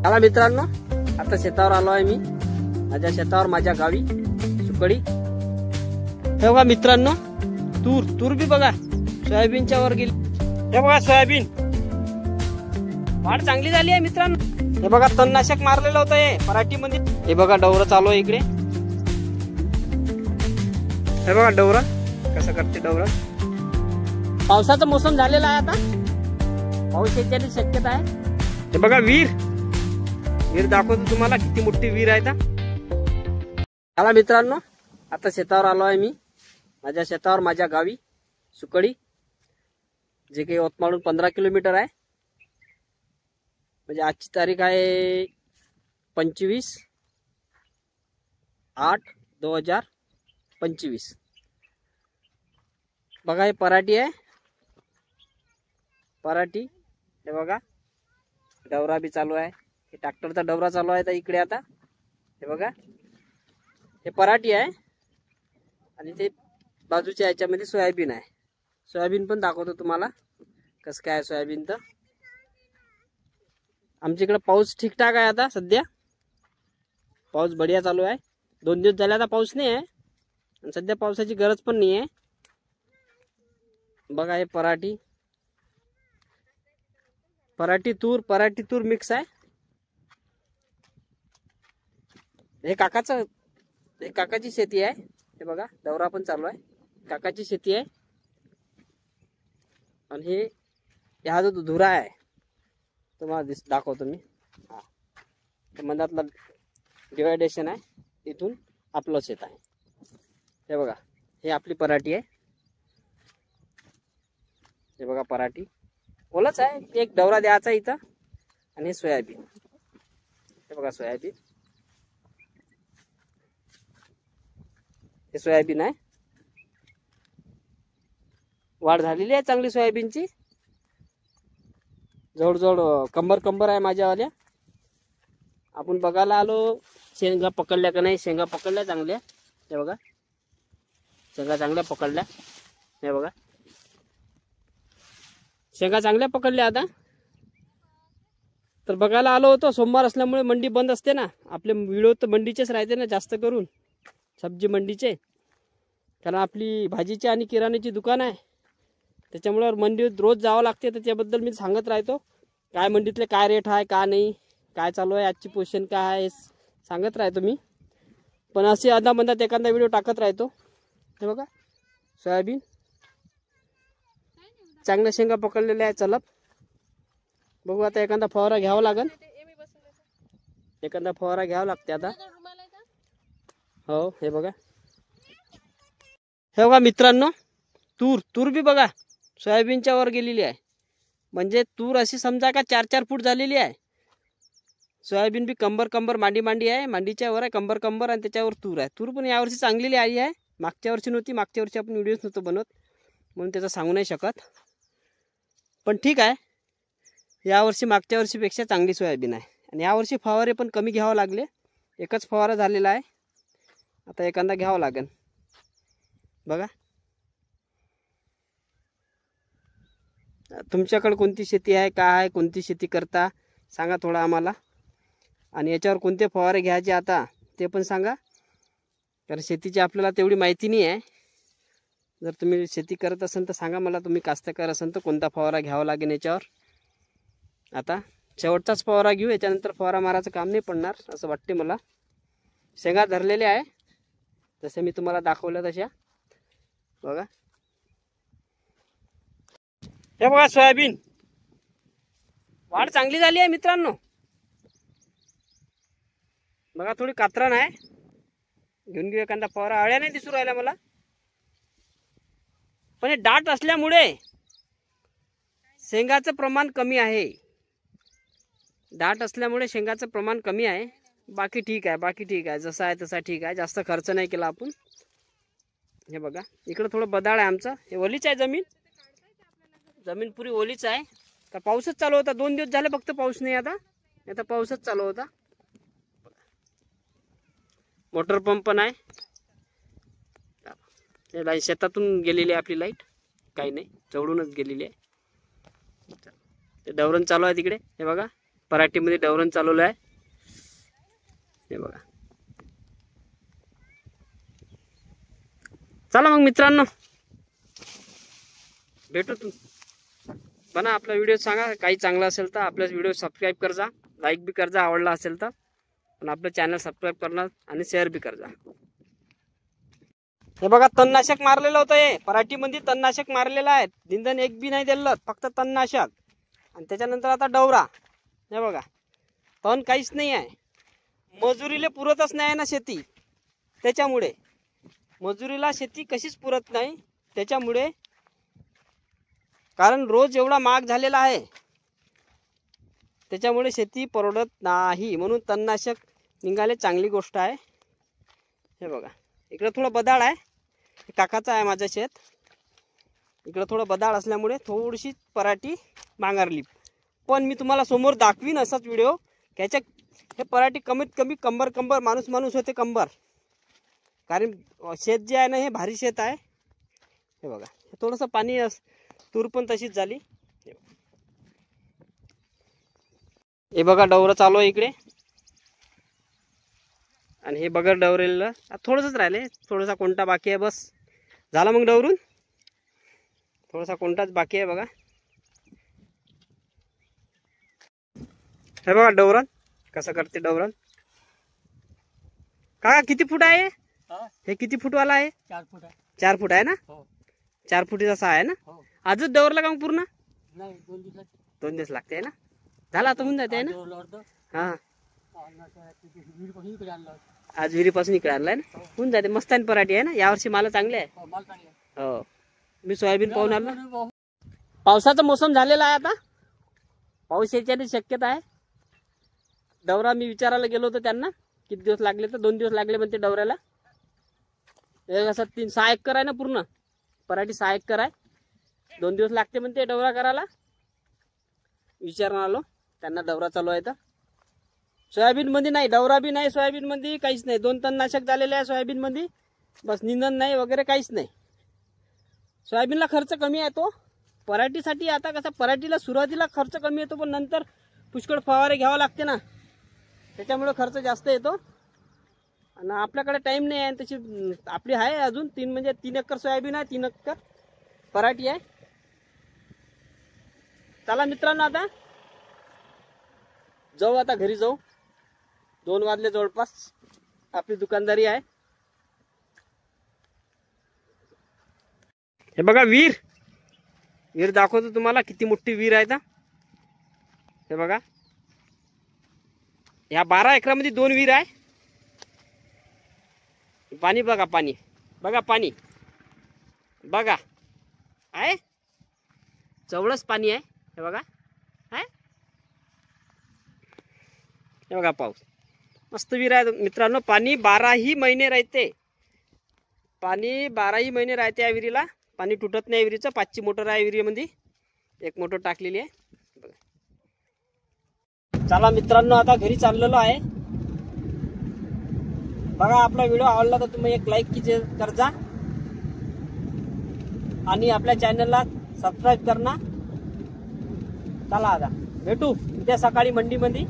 चला मित्रांनो, आता शेतावर आलो आहे मी. माझ्या शेतावर, माझ्या गावी सुकडी. हे बघा मित्रांनो, तूर बी बघा सोयाबीनच्या वर गेली. हे बघा सोयाबीन वाढ चांगली झाली आहे मित्रांनो. हे बघा तणनाशक मारलेलं होतं हे पराठीमध्ये. हे बघा डवरं चालू आहे इकडे. हे बघा डवरा कसं करते डवरा. पावसाचा मोसम झालेला आहे, आता पाऊस येण्याची शक्यता आहे. हे बघा विहीर दाखवतो तुम्हाला किती मोठी विहीर आहे. चला मित्रांनो, आता शेतावर आलो आहे मी. माझ्या शेतावर, माझ्या गावी सुकडी, जे काही यवतमाळहून 15 किलोमीटर आहे. म्हणजे आजची तारीख आहे 25/8/2025. बघा हे पराठी आहे, पराठी. हे बघा डवरा बी चालू आहे. हे ट्रॅक्टरचा डवरा चालू आहे इकडे. आता हे बघा हे पराठी आहे आणि ते बाजूच्या याच्यामध्ये सोयाबीन आहे. सोयाबीन पण दाखवतो तुम्हाला कसं काय आहे सोयाबीन. तर आमच्या इकडे पाऊस ठीकठाक आहे. आता सध्या पाऊस बढिया चालू आहे. 2 दिवस झाले आता पाऊस नाही आहे आणि सध्या पावसाची गरज पण नाही आहे. बघा हे पराठी तूर मिक्स आहे. हे काकाची शेती आहे. हे बघा डवरा पण चालू आहे. काकाची शेती आहे. आणि हे हा जो धुरा आहे तुम्हाला दाखवतो मी. हा मधातला डिवायडेशन आहे, इथून आपलं शेत आहे. हे बघा हे आपली पराठी आहे. हे बघा पराठी ओलच आहे. एक डवरा द्यायचा इथं. आणि हे सोयाबीन. हे बघा सोयाबीन, हे सोयाबीन आहे. वाढ झालेली आहे चांगली सोयाबीनची. जवळजवळ कंबर आहे माझ्यावाल्या. आपण बघायला आलो शेंगा पकडल्या का नाही. शेंगा पकडल्या चांगल्या. हे बघा शेंगा चांगल्या पकडल्या. हे बघा शेंगा चांगल्या पकडल्या. आता तर बघायला आलो होतो. सोमवार असल्यामुळे मंडी बंद असते ना. आपले व्हिडिओ तर मंडीचेच राहते ना जास्त करून, सब्जी मंडीचे. कारण आपली भाजीची आणि किराण्याची दुकान आहे, त्याच्यामुळे मंडीत रोज जावं लागते. तर त्याबद्दल मी सांगत राहतो काय मंडीतले काय रेट आहे, का नाही, काय चालू आहे, आजची पोझिशन काय आहे, सांगत राहतो मी. पण असे अदामधात एखादा व्हिडिओ टाकत राहतो. हे बघा सोयाबीन चांगल्या शेंगा पकडलेल्या आहे. चला बघू आता एखादा फवारा घ्यावा लागेल. एखादा फवारा घ्यावा लागते आता. हो हे बघा. हे बघा मित्रांनो, तूर बी बघा सोयाबीनच्या वर गेलेली आहे. म्हणजे तूर अशी समजा का 4-4 फूट झालेली आहे. सोयाबीन बी कंबर मांडी आहे. मांडीच्या वर आहे कंबर आणि त्याच्यावर तूर आहे. तूर पण यावर्षी चांगलेली आली आहे. मागच्या वर्षी नव्हती. मागच्या वर्षी आपण व्हिडिओज नव्हतो बनवत म्हणून त्याचं सांगू नाही शकत. पण ठीक आहे, यावर्षी मागच्या वर्षीपेक्षा चांगली सोयाबीन आहे. आणि यावर्षी फवारे पण कमी घ्यावं लागले. एकच फवारा झालेला आहे. आता एखादा घ्यावं लागेल. बघा तुमच्याकडे कोणती शेती आहे, काय आहे, कोणती शेती करता सांगा थोडं आम्हाला. आणि याच्यावर कोणते फवारे घ्यायचे आता ते पण सांगा. कारण शेतीची आपल्याला तेवढी माहिती नाही आहे. जर तुम्ही शेती करत असाल तर सांगा मला. तुम्ही कास्तकार असाल तर कोणता फवारा घ्यावा लागेल याच्यावर. आता शेवटचाच फवारा घेऊ. याच्यानंतर फवारा मारायचं काम नाही पडणार असं वाटते मला. शेंगा धरलेल्या आहे जसे मी तुम्हाला दाखवल्या तशा. बघा हे बघा सोयाबीन वाढ चांगली झाली आहे मित्रांनो. बघा थोडी कातरण आहे. घेऊन घेऊ एखादा फवारा. अळ्या नाही दिसू राहिल्या मला. पण हे दाट असल्यामुळे शेंगाचं प्रमाण कमी आहे. दाट असल्यामुळे शेंगाचं प्रमाण कमी आहे. बाकी ठीक आहे. जसं आहे तसा ठीक आहे. जास्त खर्च नाही केला आपण. हे बघा इकडं थोडं बदाळ आहे आमचं. हे ओलीच आहे जमीन पुरी ओलीच आहे. तर पाऊसच चालू होता. 2 दिवस झाले फक्त पाऊस नाही. आता पाऊसच चालू होता. मोटर पंप पण आहे. लाईट शेतातून गेलेली आहे आपली लाईट. काही नाही जवळूनच गेलेली आहे. ते डवरण चालू आहे तिकडे. हे बघा पराठीमध्ये डवरण चालवलं आहे. हे बघा. चला मग मित्रांनो, भेटू. बना आपला व्हिडिओ सांगा, काही चांगला असेल तर आपल्या व्हिडिओ सबस्क्राईब करजा, लाईक बी करजा आवडला असेल तर, पण आपलं चॅनल सबस्क्राईब करणार आणि शेअर बी करजा. हे बघा तणनाशक मारलेलं होतं, हे पराठीमध्ये तणनाशक मारलेलं आहे. निंदन एक बी नाही दिलं, फक्त तणनाशक. आणि त्याच्यानंतर आता डवरा. हे बघा तण काहीच नाही आहे. मजुरीला पुरतच नाही ना शेती, त्याच्यामुळे मजुरीला शेती कशीच पुरत नाही. त्याच्यामुळे कारण रोज एवढा महाग झालेला आहे, त्याच्यामुळे शेती परवडत नाही. म्हणून तणनाशक निघाले चांगली गोष्ट आहे. हे बघा इकडे थोडं बदाळ आहे, काकाचं आहे माझं शेत. इकडे थोडं बदाळ असल्यामुळे थोडीशी पराठी मांगारली. पण मी तुम्हाला समोर दाखवीन असाच व्हिडिओ. त्याच्या हे पराठी कमीत कमी कंबर माणूस होते कंबर. कारण शेत जे आहे ना हे भारी शेत आहे. हे बघा थोडंसं पाणी, तूर पण तशीच झाली. हे बघा डवरं चालू आहे इकडे. आणि हे बगर डवरेलं थोडंसंच राहिले, थोडासा कोणता बाकी आहे, बस झाला मग डवरून. थोडासा कोणताच बाकी आहे बघा. हे बघा डवरण कसं करते डवरण. काका किती फूट आहे हे? किती फूट वाला आहे? 4 फूट आहे. 4 फूट आहे ना? 4 फुटीचा असा आहे ना? आजच डवरला का मग पूर्ण? नाही 2 दिवसात. 2 दिवस लागते आहे ना? झाला आता होऊन जाते आहे ना? हा आज विहिरीपासून इकडे आणलाय ना, होऊन जाते. मस्त आहे पराठी आहे ना, यावर्षी माल चांगले आहे. हो मी सोयाबीन पाहून आलो. पावसाचा मोसम झालेला आहे, आता पाऊस यायची शक्यता आहे. डवरा मी विचारायला गेलो होतो त्यांना किती दिवस लागले, तर 2 दिवस लागले म्हणते डवऱ्याला. असं 6 एकर आहे ना पूर्ण पराठी, 6 एकर आहे. 2 दिवस लागते म्हणते डवरा करायला. विचारून आलो त्यांना, डवरा चालू आहे तर. सोयाबीन मध्ये नाही, डवरा बी नाही सोयाबीन मध्ये, काहीच नाही. 2 तणनाशक झालेले आहे सोयाबीन मध्ये, बस. निंदन नाही वगैरे काहीच नाही. सोयाबीनला खर्च कमी येतो. पराठीसाठी आता कसं, पराठीला सुरुवातीला खर्च कमी येतो, पण नंतर पुष्कळ फवारे घ्यावं लागते ना, त्याच्यामुळे खर्च जास्त येतो. आणि आपल्याकडे टाइम नाही आहे त्याची. आपली आहे अजून 3 एकर सोयाबीन आहे, 3 एकर पराठी आहे. चला मित्रांनो आता जाऊ, आता घरी जाऊ. 2 वाजले जवळपास. आपली दुकानदारी आहे. हे बघा विहीर दाखवतो तुम्हाला, किती मोठी विहीर आहे. हे बघा या 12 एकरामध्ये 2 विहीर आहे. पाणी बघा, पाणी बघा, पाणी बघा आहे, जवळच पाणी आहे. हे बघा आहे, हे बघा पाऊस. मस्त विहीर आहे मित्रांनो. पाणी 12ही महिने राहते. पाणी 12ही महिने राहते या विहिरीला. पाणी तुटत नाही विहिरीचं. 5ची मोटर आहे विहिरीमध्ये, 1 मोटर टाकलेली आहे. चला मित्रांनो आता घरी चाललेलो आहे. बघा आपला व्हिडिओ आवडला तर तुम्ही एक लाईक करजा आणि आपल्या चॅनलला सबस्क्राईब करणं. चला आता भेटू उद्या सकाळी मंडीमध्ये.